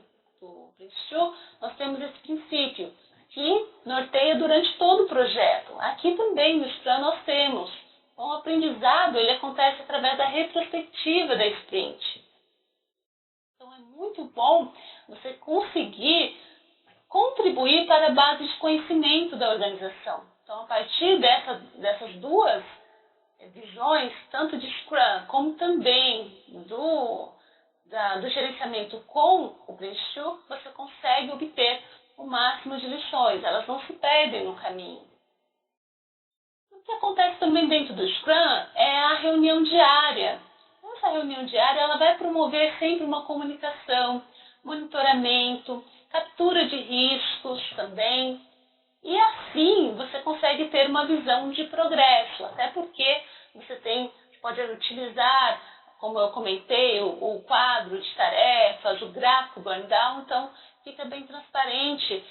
Prince2, nós temos esse princípio que norteia durante todo o projeto. Aqui também no Scrum nós temos. Então, o aprendizado ele acontece através da retrospectiva da sprint. Então, é muito bom você conseguir contribuir para a base de conhecimento da organização. Então, a partir dessas duas visões, tanto de Scrum como também do gerenciamento com o Prince2, você consegue obter o máximo de lições. Elas não se perdem no caminho. O que acontece também dentro do Scrum é a reunião diária. Essa reunião diária ela vai promover sempre uma comunicação, monitoramento, captura de riscos também. E assim você consegue ter uma visão de progresso, até porque você pode utilizar, como eu comentei, o quadro de tarefas, o gráfico burn down, então fica bem transparente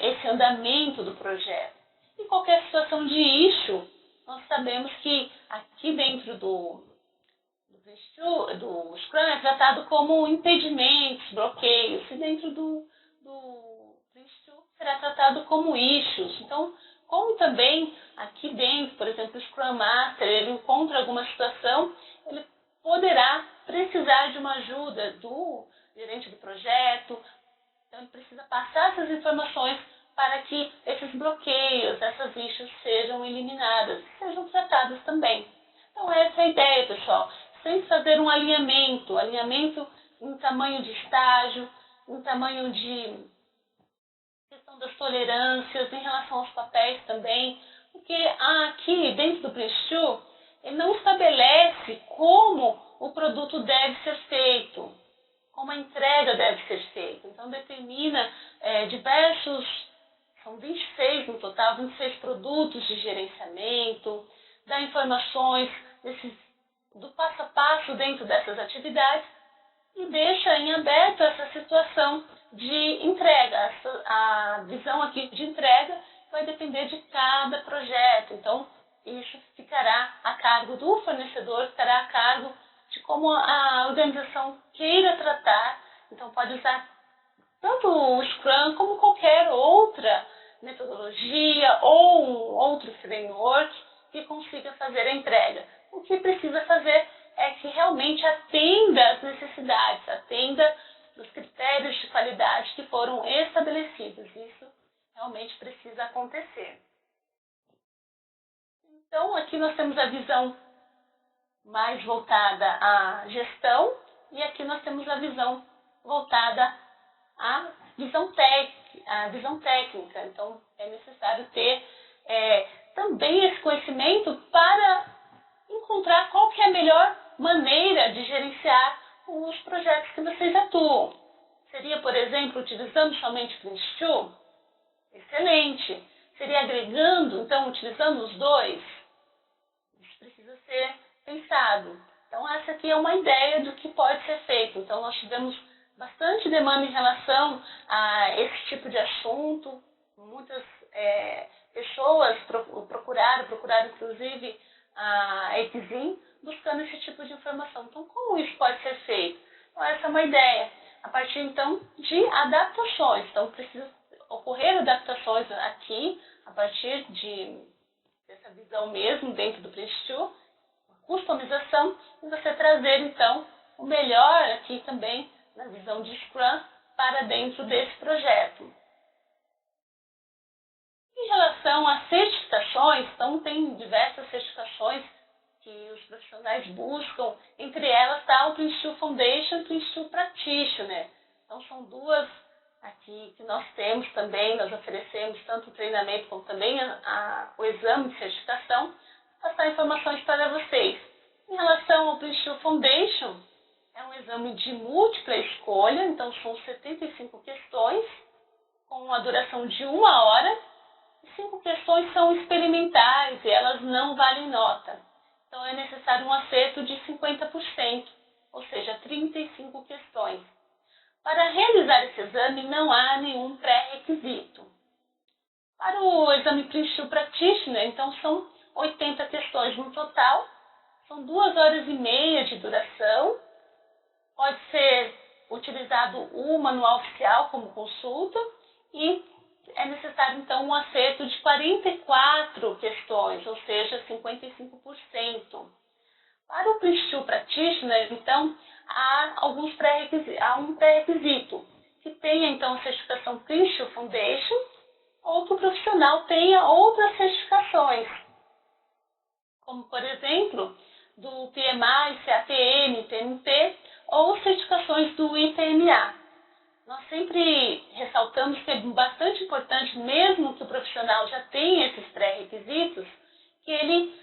esse andamento do projeto. E qualquer situação de issue, nós sabemos que aqui dentro do Scrum é tratado como impedimentos, bloqueios, e dentro do Prince2 será tratado como issues. Então, como também aqui dentro, por exemplo, o Scrum Master, ele encontra alguma situação, ele poderá precisar de uma ajuda do gerente do projeto, então ele precisa passar essas informações para que esses bloqueios, essas issues sejam eliminadas, sejam tratadas também. Então, essa é a ideia, pessoal. Sempre fazer um alinhamento em tamanho de estágio, em tamanho de questão das tolerâncias, em relação aos papéis também, porque aqui dentro do Prince2, ele não estabelece como o produto deve ser feito, como a entrega deve ser feita. Então, determina são 26 no total, 26 produtos de gerenciamento, dá informações do passo a passo dentro dessas atividades e deixa em aberto essa situação de entrega. A visão aqui de entrega vai depender de cada projeto. Então, isso ficará a cargo do fornecedor, ficará a cargo de como a organização queira tratar. Então, pode usar tanto o Scrum como qualquer outra metodologia ou um outro framework que consiga fazer a entrega. O que precisa fazer é que realmente atenda às necessidades, atenda os critérios de qualidade que foram estabelecidos. Isso realmente precisa acontecer. Então, aqui nós temos a visão mais voltada à gestão e aqui nós temos a visão voltada à visão técnica. Então, é necessário ter também esse conhecimento para encontrar qual que é a melhor maneira de gerenciar os projetos que vocês atuam. Seria, por exemplo, utilizando somente o Prince2? Excelente. Seria agregando, então, utilizando os dois? Isso precisa ser pensado. Então, essa aqui é uma ideia do que pode ser feito. Então, nós tivemos bastante demanda em relação a esse tipo de assunto. Muitas pessoas procuraram inclusive a Exim, buscando esse tipo de informação. Então, como isso pode ser feito? Então, essa é uma ideia. A partir, então, de adaptações. Então, precisa ocorrer adaptações aqui, a partir dessa visão mesmo, dentro do Prince2, customização, e você trazer, então, o melhor aqui também, na visão de Scrum, para dentro desse projeto. Em relação às certificações, então tem diversas certificações que os profissionais buscam, entre elas está o Prince2 Foundation e o Prince2 Practitioner. Então são duas aqui que nós temos também, nós oferecemos tanto o treinamento como também o exame de certificação, passar informações para vocês. Em relação ao Prince2 Foundation, é um exame de múltipla escolha, então são 75 questões, com a duração de 1 hora, 5 questões são experimentais e elas não valem nota. Então, é necessário um acerto de 50%, ou seja, 35 questões. Para realizar esse exame, não há nenhum pré-requisito. Para o exame Prince2 Practitioner, então, são 80 questões no total, são 2 horas e meia de duração. Pode ser utilizado o manual oficial como consulta e é necessário, então, um acerto de 44 questões, ou seja, 55%. Para o Prince2 Practitioner, então, há um pré-requisito, que tenha, então, a certificação Prince2 Foundation, ou que o profissional tenha outras certificações, como, por exemplo, do PMI, CAPM, PMP, ou certificações do IPMA. Nós sempre ressaltamos que é bastante importante, mesmo que o profissional já tenha esses pré-requisitos, que ele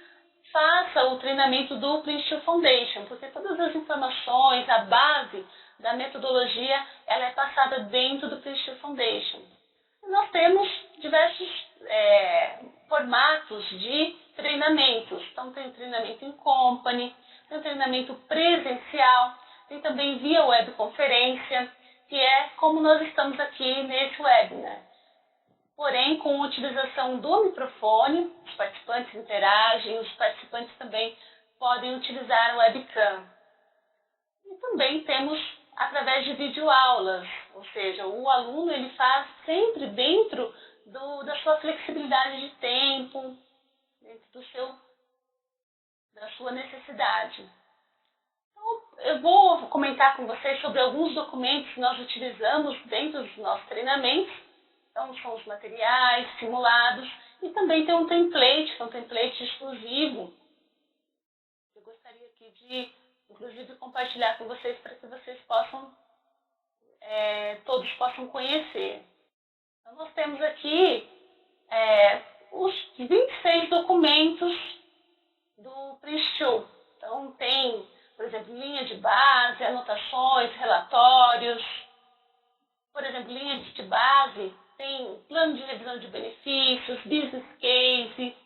faça o treinamento do Prince2 Foundation, porque todas as informações, a base da metodologia, ela é passada dentro do Prince2 Foundation. E nós temos diversos formatos de treinamentos. Então, tem treinamento em company, tem treinamento presencial, tem também via webconferência, que é como nós estamos aqui nesse webinar. Porém, com a utilização do microfone, os participantes interagem, os participantes também podem utilizar o webcam. E também temos através de videoaulas, ou seja, o aluno ele faz sempre dentro da sua flexibilidade de tempo, dentro da sua necessidade. Então, eu vou comentar com vocês sobre alguns documentos que nós utilizamos dentro dos nossos treinamentos. Então, são os materiais, simulados, e também tem um template, que é um template exclusivo. Eu gostaria aqui de, inclusive, compartilhar com vocês para que vocês possam, todos possam conhecer. Então, nós temos aqui os 26 documentos do Prince2. Então, tem, por exemplo, linha de base, anotações, relatórios. Por exemplo, linha de base tem plano de revisão de benefícios, business case,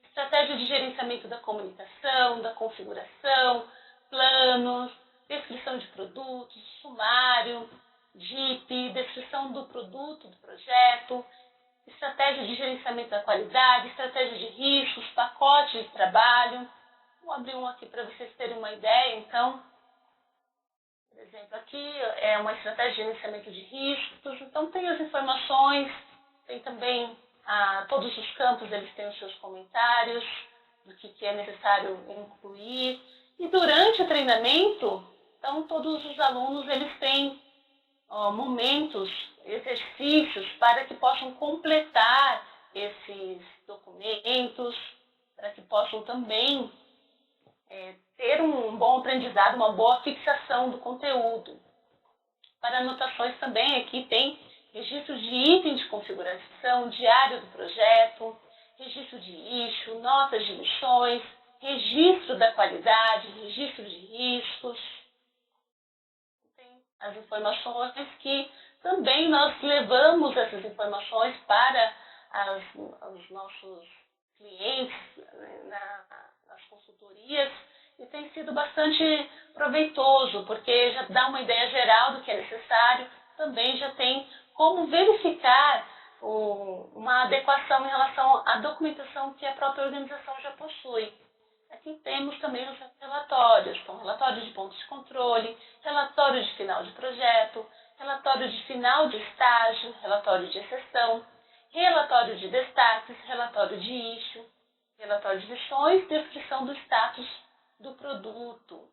estratégia de gerenciamento da comunicação, da configuração, planos, descrição de produtos, sumário, DIP, descrição do produto, do projeto, estratégia de gerenciamento da qualidade, estratégia de riscos, pacote de trabalho. Vou abrir um aqui para vocês terem uma ideia, então. Por exemplo, aqui é uma estratégia de gerenciamento de riscos, então tem as informações, tem também todos os campos, eles têm os seus comentários do que é necessário incluir. E durante o treinamento, então todos os alunos eles têm momentos, exercícios para que possam completar esses documentos, para que possam também ter um bom aprendizado, uma boa fixação do conteúdo. Para anotações também, aqui tem registro de itens de configuração, diário do projeto, registro de issue, notas de lições, registro da qualidade, registro de riscos. Tem as informações que também nós levamos essas informações para os nossos clientes nas consultorias e tem sido bastante proveitoso, porque já dá uma ideia geral do que é necessário, também já tem como verificar uma adequação em relação à documentação que a própria organização já possui. Aqui temos também os relatórios, então relatório de pontos de controle, relatório de final de projeto, relatório de final de estágio, relatório de exceção, relatório de destaques, relatório de issue, relatório de lições, descrição do status do produto.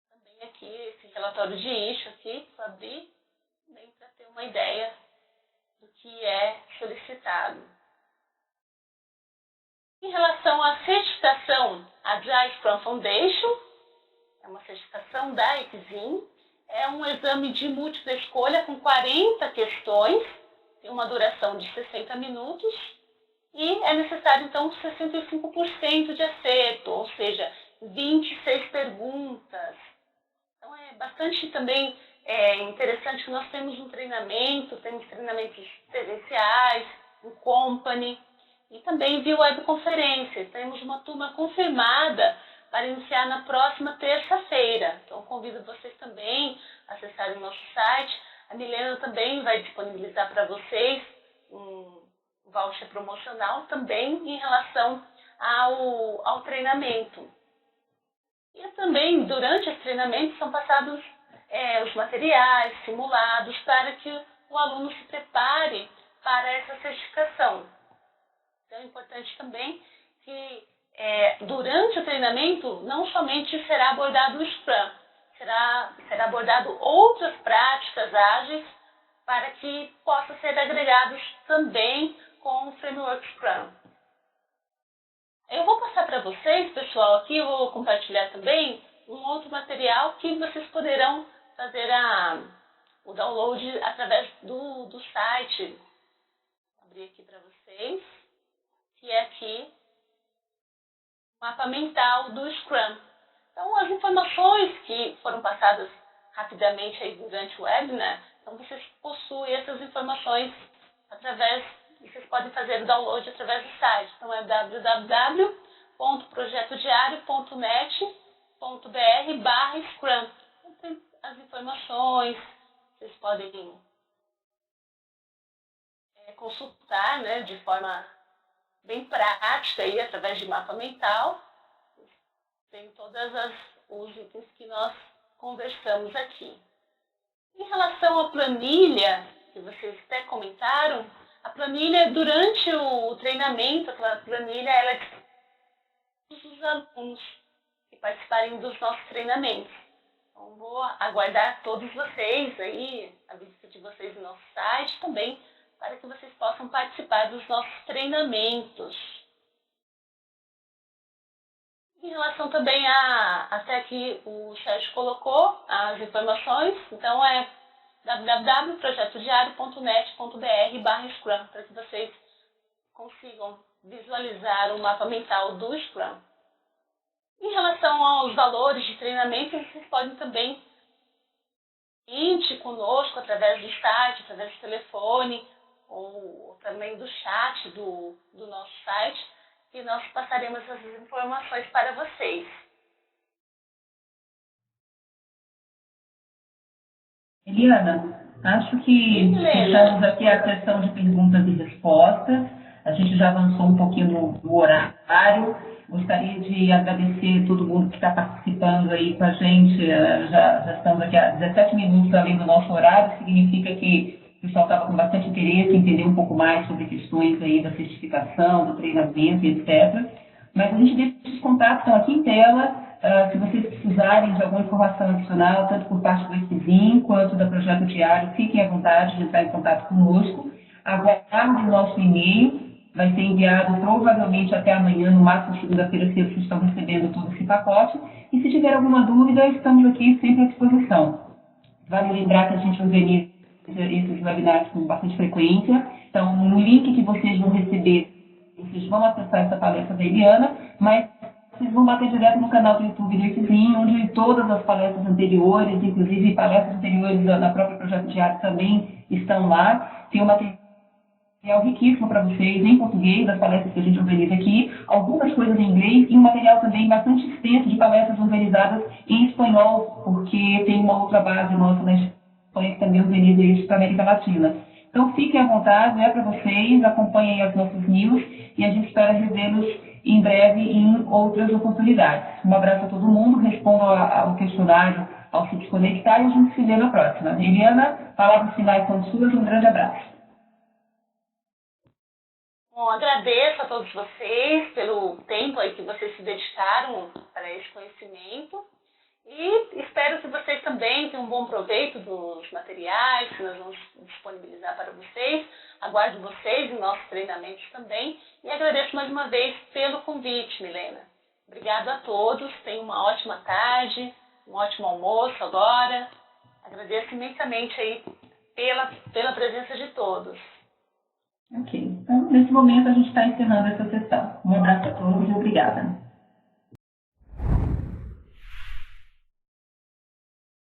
Também aqui esse relatório de issue aqui, para abrir, também para ter uma ideia do que é solicitado. Em relação à certificação Agile Scrum Foundation, é uma certificação da Exim, é um exame de múltipla escolha com 40 questões, tem uma duração de 60 minutos e é necessário então 65% de acerto, ou seja, 26 perguntas. Então é bastante também interessante que nós temos um treinamento, temos treinamentos presenciais, em company e também via webconferência. Temos uma turma confirmada para iniciar na próxima terça-feira. Então convido vocês também a acessarem o nosso site. A Milena também vai disponibilizar para vocês um voucher promocional também em relação ao treinamento. E também, durante esse treinamento, são passados os materiais, simulados, para que o aluno se prepare para essa certificação. Então, é importante também que, durante o treinamento, não somente será abordado o Scrum, será abordado outras práticas ágeis para que possam ser agregados também com o Framework Scrum. Eu vou passar para vocês, pessoal, aqui eu vou compartilhar também um outro material que vocês poderão fazer o download através do site. Vou abrir aqui para vocês, que é aqui o mapa mental do Scrum. Então, as informações que foram passadas rapidamente aí durante o webinar, então vocês possuem essas informações vocês podem fazer o download através do site. Então é www.projetodiario.net.br/Scrum. Então, tem as informações, vocês podem consultar, né, de forma bem prática aí, através de mapa mental. Tem todos os itens que nós conversamos aqui. Em relação à planilha, que vocês até comentaram, a planilha, durante o treinamento, a planilha ela é para os alunos que participarem dos nossos treinamentos. Então, vou aguardar todos vocês aí, a visita de vocês no nosso site também, para que vocês possam participar dos nossos treinamentos. Em relação também até que o Sérgio colocou as informações, então é www.projetodiario.net.br/Scrum, para que vocês consigam visualizar o mapa mental do Scrum. Em relação aos valores de treinamento, vocês podem também ir conosco através do site, através do telefone, ou também do chat do nosso site, e nós passaremos essas informações para vocês. Eliana, acho que fechamos aqui a sessão de perguntas e respostas. A gente já avançou um pouquinho no horário. Gostaria de agradecer todo mundo que está participando aí com a gente. Já estamos aqui há 17 minutos além do nosso horário, significa que o pessoal estava com bastante interesse em entender um pouco mais sobre questões aí da certificação, do treinamento, etc. Mas a gente deixa os contatos, estão aqui em tela. Se vocês precisarem de alguma informação adicional, tanto por parte do EFZIM quanto da Projeto Diário, fiquem à vontade de entrar em contato conosco. Aguardem o nosso e-mail, vai ser enviado provavelmente até amanhã, no máximo segunda-feira, se vocês estão recebendo todo esse pacote. E se tiver alguma dúvida, estamos aqui sempre à disposição. Vale lembrar que a gente organiza esses webinars com bastante frequência. Então, no link que vocês vão receber, vocês vão acessar essa palestra da Eliana, mas vocês vão bater direto no canal do YouTube do EFZIM, onde todas as palestras anteriores, inclusive palestras anteriores da própria Projeto Diário também estão lá. Tem um material riquíssimo para vocês em português, das palestras que a gente organiza aqui, algumas coisas em inglês e um material também bastante extenso de palestras organizadas em espanhol, porque tem uma outra base nossa na Espanha que também organiza isso para a América Latina. Então fiquem à vontade, é para vocês, acompanhem as nossas news e a gente espera revê-los em breve em outras oportunidades. Um abraço a todo mundo, respondam ao questionário ao se desconectar e a gente se vê na próxima. Eliana, palavras finais são suas, um grande abraço. Bom, agradeço a todos vocês pelo tempo aí que vocês se dedicaram para esse conhecimento e espero que vocês também tenham um bom proveito dos materiais que nós vamos disponibilizar para vocês. Aguardo vocês em nossos treinamentos também e agradeço mais uma vez pelo convite, Milena. Obrigado a todos, tenham uma ótima tarde, um ótimo almoço agora. Agradeço imensamente aí pela presença de todos. Ok. Então, nesse momento, a gente está encerrando essa sessão. Um abraço a todos e obrigada.